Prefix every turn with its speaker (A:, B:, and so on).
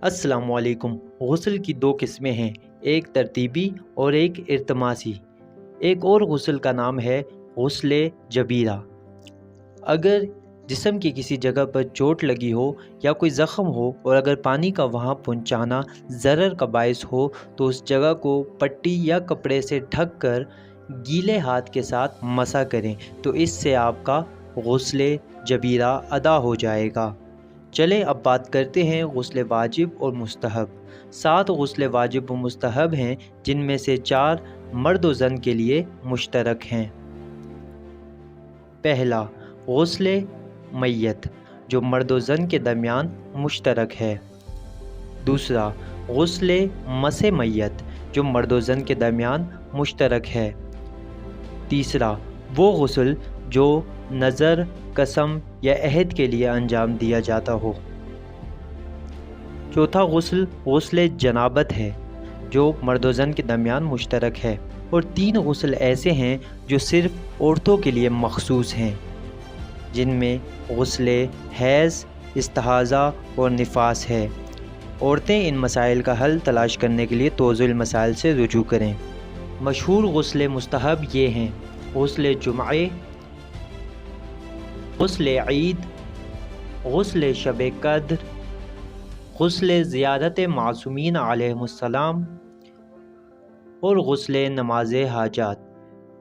A: السلام علیکم۔ غسل کی دو قسمیں ہیں، ایک ترتیبی اور ایک ارتماسی۔ ایک اور غسل کا نام ہے غسل جبیرہ۔ اگر جسم کی کسی جگہ پر چوٹ لگی ہو یا کوئی زخم ہو اور اگر پانی کا وہاں پہنچانا ضرر کا باعث ہو تو اس جگہ کو پٹی یا کپڑے سے ڈھک کر گیلے ہاتھ کے ساتھ مسح کریں تو اس سے آپ کا غسل جبیرہ ادا ہو جائے گا۔ چلیں اب بات کرتے ہیں غسل واجب اور مستحب۔ 7 غسل واجب و مستحب ہیں جن میں سے 4 مرد و زن کے لیے مشترک ہیں۔ پہلا، غسل میت جو مرد و زن کے درمیان مشترک ہے۔ دوسرا، غسل مسح میت جو مرد و زن کے درمیان مشترک ہے۔ تیسرا، وہ غسل جو نظر، قسم یا عہد کے لیے انجام دیا جاتا ہو۔ چوتھا غسل غسل جنابت ہے جو مرد و زن کے درمیان مشترک ہے۔ اور 3 غسل ایسے ہیں جو صرف عورتوں کے لیے مخصوص ہیں، جن میں غسل حیض، استحاضہ اور نفاس ہے۔ عورتیں ان مسائل کا حل تلاش کرنے کے لیے توضیح المسائل سے رجوع کریں۔ مشہور غسل مستحب یہ ہیں: غسل جمعہ، غسل عید، غسل شب قدر، غسل زیارت معصومین علیہم السلام اور غسل نماز حاجات۔